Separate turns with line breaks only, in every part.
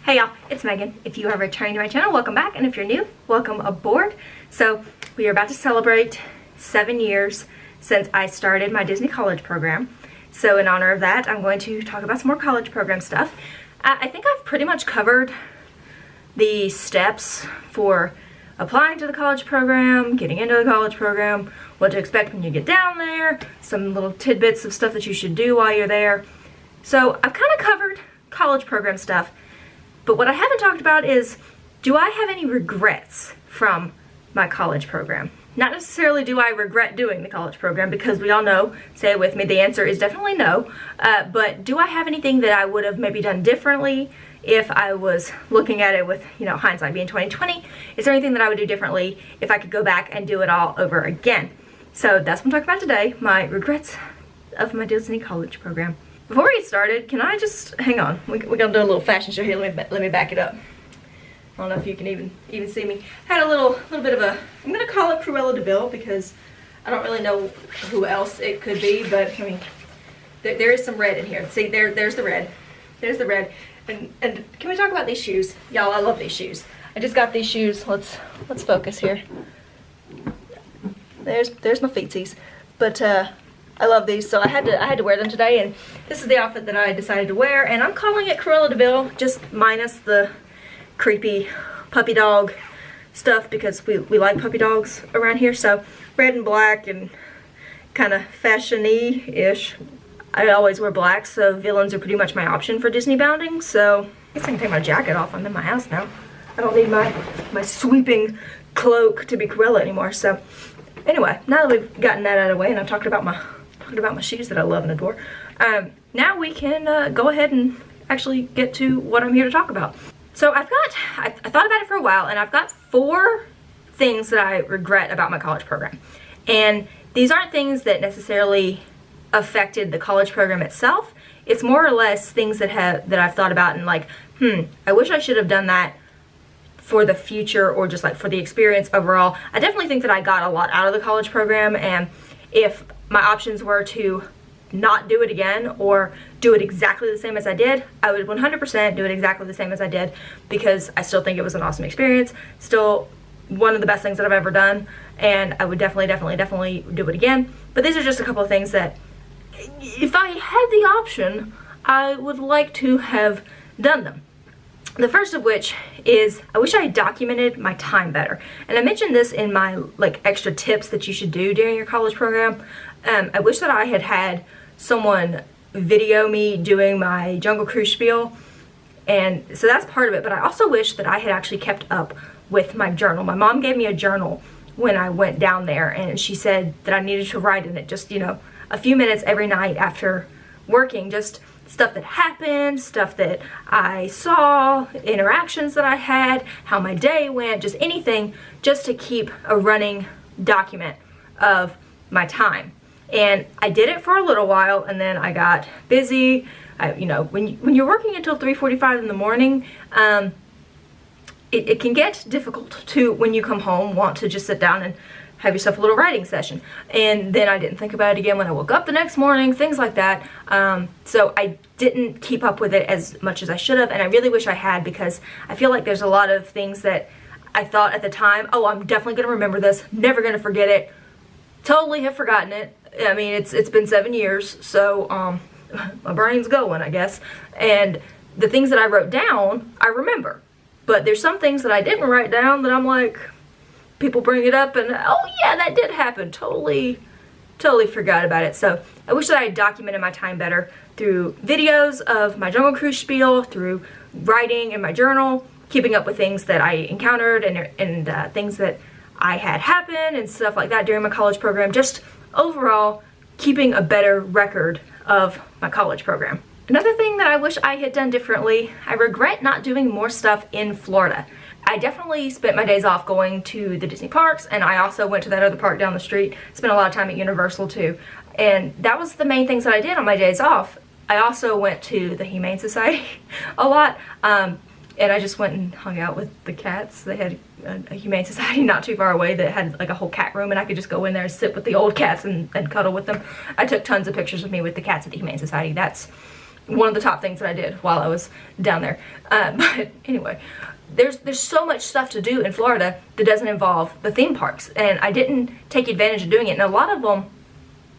Hey y'all, it's Megan. If you are returning to my channel, welcome back, and if you're new, welcome aboard. So we are about to celebrate 7 years since I started my Disney college program. So in honor of that, I'm going to talk about some more college program stuff. I think I've pretty much covered the steps for applying to the college program, getting into the college program, what to expect when you get down there, some little tidbits of stuff that you should do while you're there. So I've kind of covered college program stuff. But what I haven't talked about is, do I have any regrets from my college program? Not necessarily do I regret doing the college program, because we all know, say it with me, the answer is definitely no. But do I have anything that I would have maybe done differently if I was looking at it with, hindsight being 20/20? Is there anything that I would do differently if I could go back and do it all over again? So that's what I'm talking about today, my regrets of my Disney college program. Before we get started, can I just, hang on, we're gonna do a little fashion show here, let me back it up. I don't know if you can even see me. Had a little bit of a, I'm gonna call it Cruella de Vil, because I don't really know who else it could be, but I mean, there is some red in here. See, there's the red. There's the red. And can we talk about these shoes? Y'all, I love these shoes. I just got these shoes, let's focus here. There's my feetsies. But I love these, so I had to wear them today, and this is the outfit that I decided to wear, and I'm calling it Cruella de Vil, just minus the creepy puppy dog stuff, because we like puppy dogs around here. So red and black and kind of fashion-y-ish. I always wear black, so villains are pretty much my option for Disney bounding. So I guess I can take my jacket off. I'm in my house now. I don't need my sweeping cloak to be Cruella anymore. So anyway, now that we've gotten that out of the way, and I've talked about my shoes that I love and adore, now we can go ahead and actually get to what I'm here to talk about. So I thought about it for a while, and I've got 4 things that I regret about my college program. And these aren't things that necessarily affected the college program itself. It's more or less things that I've thought about and like, I wish I should have done that for the future, or just like for the experience overall. I definitely think that I got a lot out of the college program, and if my options were to not do it again or do it exactly the same as I did, I would 100% do it exactly the same as I did, because I still think it was an awesome experience, still one of the best things that I've ever done, and I would definitely do it again. But these are just a couple of things that, if I had the option, I would like to have done them. The first of which is, I wish I had documented my time better. And I mentioned this in my like extra tips that you should do during your college program. I wish that I had someone video me doing my Jungle Cruise spiel, and so that's part of it. But I also wish that I had actually kept up with my journal. My mom gave me a journal when I went down there, and she said that I needed to write in it just, a few minutes every night after working, just stuff that happened, stuff that I saw, interactions that I had, how my day went, just anything, just to keep a running document of my time. And I did it for a little while, and then I got busy. When you're working until 3:45 in the morning, it can get difficult to, when you come home, want to just sit down and have yourself a little writing session. And then I didn't think about it again when I woke up the next morning, things like that. So I didn't keep up with it as much as I should have, and I really wish I had, because I feel like there's a lot of things that I thought at the time, oh, I'm definitely gonna remember this, never gonna forget it. Totally have forgotten it. I mean, it's been 7 years, so my brain's going, I guess. And the things that I wrote down, I remember. But there's some things that I didn't write down that I'm like, people bring it up and, oh yeah, that did happen. Totally forgot about it. So I wish that I had documented my time better through videos of my Jungle Cruise spiel, through writing in my journal, keeping up with things that I encountered, and things that I had happen and stuff like that during my college program. Just overall keeping a better record of my college program. Another thing that I wish I had done differently, I regret not doing more stuff in Florida. I definitely spent my days off going to the Disney parks, and I also went to that other park down the street. Spent a lot of time at Universal too. And that was the main things that I did on my days off. I also went to the Humane Society a lot, and I just went and hung out with the cats. They had a Humane Society not too far away that had like a whole cat room, and I could just go in there and sit with the old cats and cuddle with them. I took tons of pictures of me with the cats at the Humane Society. That's one of the top things that I did while I was down there. But anyway, there's so much stuff to do in Florida that doesn't involve the theme parks, and I didn't take advantage of doing it. And a lot of them,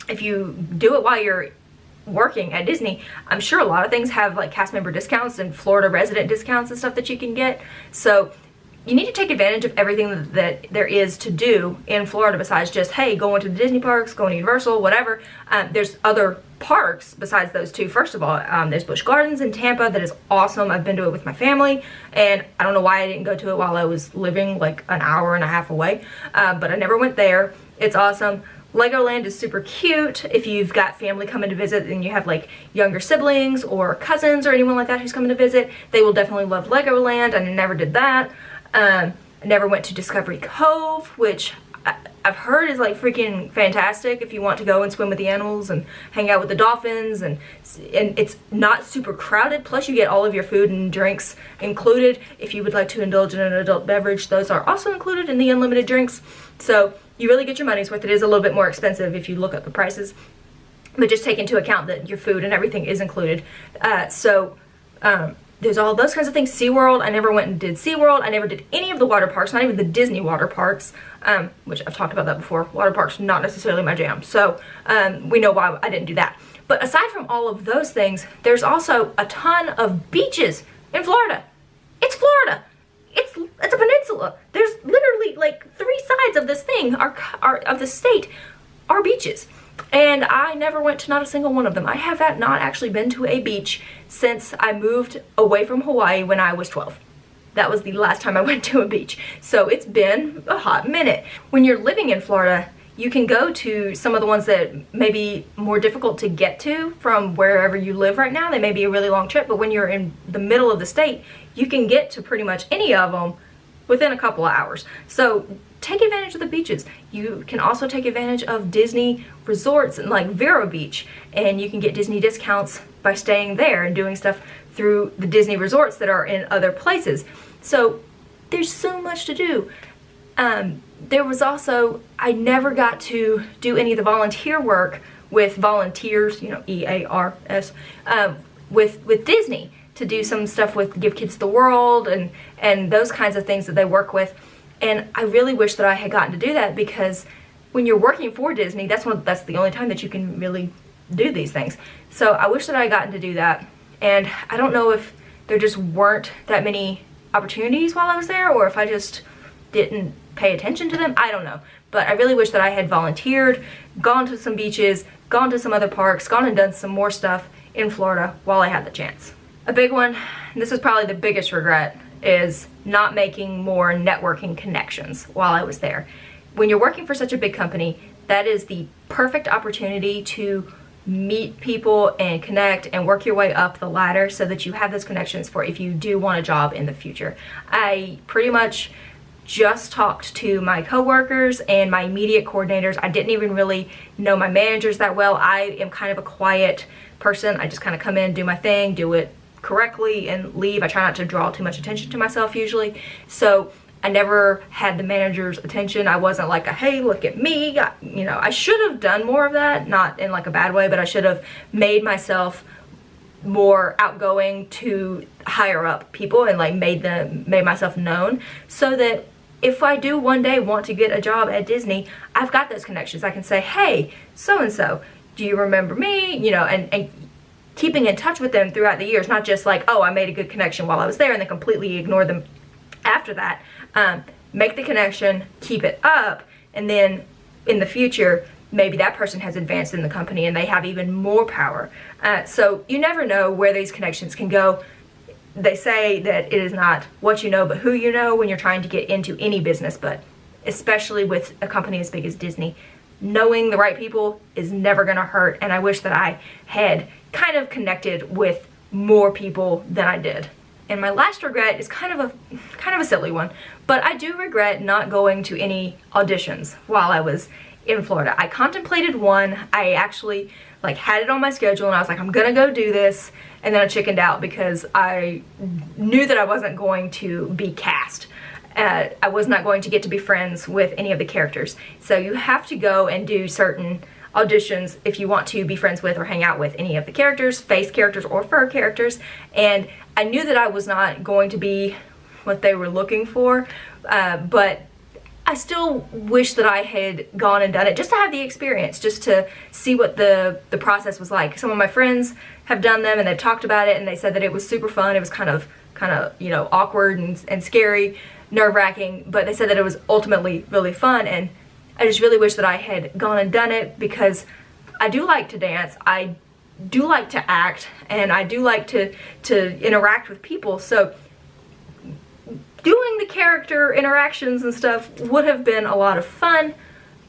if you do it while you're working at Disney, I'm sure a lot of things have like cast member discounts and Florida resident discounts and stuff that you can get. So you need to take advantage of everything that there is to do in Florida besides just, hey, going to the Disney parks, going to Universal, whatever. There's other parks besides those two. First of all, there's Busch Gardens in Tampa that is awesome. I've been to it with my family, and I don't know why I didn't go to it while I was living like an hour and a half away, but I never went there. It's awesome. Legoland is super cute. If you've got family coming to visit and you have like younger siblings or cousins or anyone like that who's coming to visit, they will definitely love Legoland. I never did that. I never went to Discovery Cove, which I've heard is like freaking fantastic if you want to go and swim with the animals and hang out with the dolphins, and it's not super crowded, plus you get all of your food and drinks included. If you would like to indulge in an adult beverage, those are also included in the unlimited drinks, so you really get your money's worth. It is a little bit more expensive if you look up the prices, but just take into account that your food and everything is included. There's all those kinds of things. SeaWorld, I never went and did SeaWorld. I never did any of the water parks, not even the Disney water parks, which I've talked about that before. Water parks, not necessarily my jam. So we know why I didn't do that. But aside from all of those things, there's also a ton of beaches in Florida. It's Florida. It's a peninsula. There's literally like 3 sides of this thing, of the state, are beaches. And I never went to not a single one of them. I have not actually been to a beach since I moved away from Hawaii when I was 12. That was the last time I went to a beach. So it's been a hot minute. When you're living in Florida, you can go to some of the ones that may be more difficult to get to from wherever you live right now. They may be a really long trip, but when you're in the middle of the state, you can get to pretty much any of them within a couple of hours. So take advantage of the beaches. You can also take advantage of Disney resorts like Vero Beach, and you can get Disney discounts by staying there and doing stuff through the Disney resorts that are in other places. So there's so much to do. There was also, I never got to do any of the volunteer work with volunteers, you know, EARS, with Disney, to do some stuff with Give Kids the World and those kinds of things that they work with. And I really wish that I had gotten to do that, because when you're working for Disney, that's the only time that you can really do these things. So I wish that I had gotten to do that. And I don't know if there just weren't that many opportunities while I was there, or if I just didn't pay attention to them. I don't know. But I really wish that I had volunteered, gone to some beaches, gone to some other parks, gone and done some more stuff in Florida while I had the chance. A big one, and this is probably the biggest regret, is not making more networking connections while I was there. When you're working for such a big company, that is the perfect opportunity to meet people and connect and work your way up the ladder so that you have those connections for if you do want a job in the future. I pretty much just talked to my coworkers and my immediate coordinators. I didn't even really know my managers that well. I am kind of a quiet person. I just kind of come in, do my thing, do it correctly, and leave. I try not to draw too much attention to myself usually. So I never had the manager's attention. I wasn't like a, hey, look at me. You know, I should have done more of that, not in like a bad way, but I should have made myself more outgoing to higher up people and like made myself known, so that if I do one day want to get a job at Disney, I've got those connections. I can say, hey, so-and-so, do you remember me? You know, and keeping in touch with them throughout the years, not just like, oh, I made a good connection while I was there and then completely ignore them after that. Make the connection, keep it up, and then in the future, maybe that person has advanced in the company and they have even more power. So you never know where these connections can go. They say that it is not what you know, but who you know when you're trying to get into any business, but especially with a company as big as Disney, knowing the right people is never gonna hurt. And I wish that I had kind of connected with more people than I did. And my last regret is kind of a silly one, but I do regret not going to any auditions while I was in Florida. I contemplated one. I actually like had it on my schedule and I was like, I'm gonna go do this, and then I chickened out because I knew that I wasn't going to be cast. I was not going to get to be friends with any of the characters. So you have to go and do certain auditions if you want to be friends with or hang out with any of the characters, face characters or fur characters. And I knew that I was not going to be what they were looking for, but I still wish that I had gone and done it just to have the experience, just to see what the process was like. Some of my friends have done them and they've talked about it, and they said that it was super fun. It was kind of you know, awkward and scary, nerve-wracking, but they said that it was ultimately really fun. And I just really wish that I had gone and done it, because I do like to dance, I do like to act, and I do like to interact with people. So doing the character interactions and stuff would have been a lot of fun,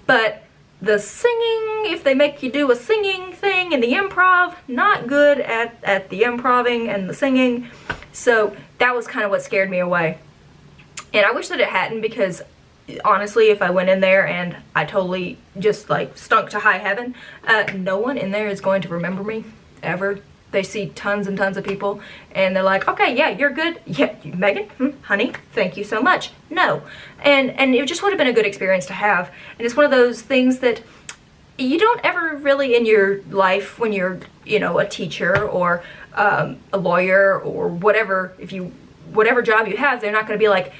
but the singing, if they make you do a singing thing in the improv, not good at the improving and the singing. So that was kind of what scared me away. And I wish that it hadn't, because honestly, if I went in there and I totally just like stunk to high heaven, no one in there is going to remember me ever. They see tons and tons of people and they're like, okay, yeah, you're good. Yeah, Meaghan, honey, thank you so much. No. And it just would have been a good experience to have. And it's one of those things that you don't ever really in your life when you're, you know, a teacher or a lawyer or whatever, whatever job you have, they're not going to be like,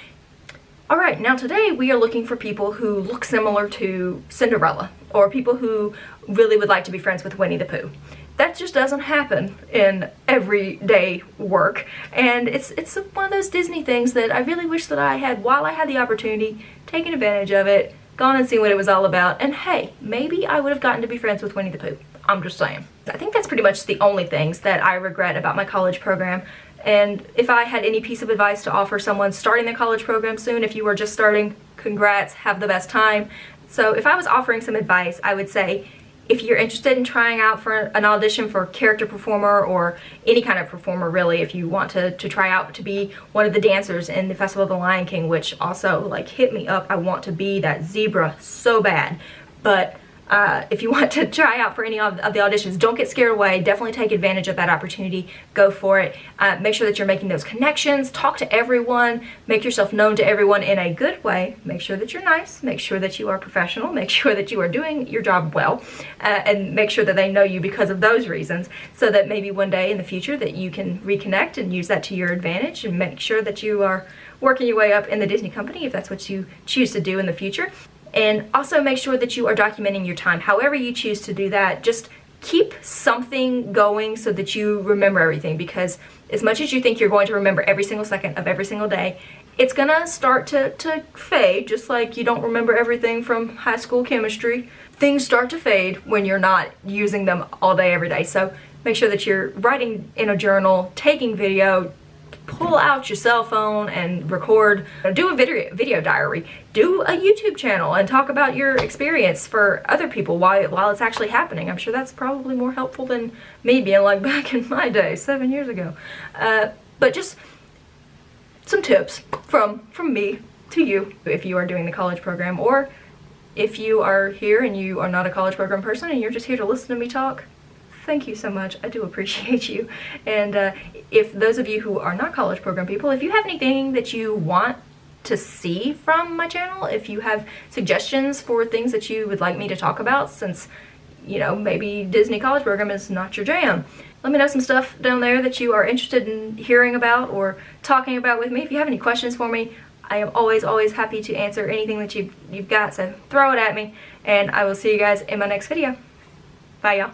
all right, now today we are looking for people who look similar to Cinderella, or people who really would like to be friends with Winnie the Pooh. That just doesn't happen in everyday work, and it's one of those Disney things that I really wish that I had, while I had the opportunity, taken advantage of it, gone and seen what it was all about, and hey, maybe I would have gotten to be friends with Winnie the Pooh. I'm just saying. I think that's pretty much the only things that I regret about my college program. And if I had any piece of advice to offer someone starting their college program soon, if you were just starting, congrats, have the best time. So if I was offering some advice, I would say, if you're interested in trying out for an audition for character performer, or any kind of performer really, if you want to try out to be one of the dancers in the Festival of the Lion King, which also like hit me up, I want to be that zebra so bad. But if you want to try out for any of the auditions, don't get scared away. Definitely take advantage of that opportunity. Go for it. Make sure that you're making those connections. Talk to everyone. Make yourself known to everyone in a good way. Make sure that you're nice. Make sure that you are professional. Make sure that you are doing your job well. And make sure that they know you because of those reasons, so that maybe one day in the future that you can reconnect and use that to your advantage, and make sure that you are working your way up in the Disney company if that's what you choose to do in the future. And also make sure that you are documenting your time. However you choose to do that, just keep something going so that you remember everything, because as much as you think you're going to remember every single second of every single day, it's gonna start to fade, just like you don't remember everything from high school chemistry. Things start to fade when you're not using them all day, every day. So make sure that you're writing in a journal, taking video, pull out your cell phone and record, do a video diary, do a YouTube channel and talk about your experience for other people while it's actually happening. I'm sure that's probably more helpful than me being like back in my day, 7 years ago. But just some tips from me to you if you are doing the college program, or if you are here and you are not a college program person and you're just here to listen to me talk. Thank you so much. I do appreciate you. And if those of you who are not college program people, if you have anything that you want to see from my channel, if you have suggestions for things that you would like me to talk about, since, you know, maybe Disney college program is not your jam, let me know some stuff down there that you are interested in hearing about or talking about with me. If you have any questions for me, I am always happy to answer anything that you've got, so throw it at me, and I will see you guys in my next video. Bye, y'all.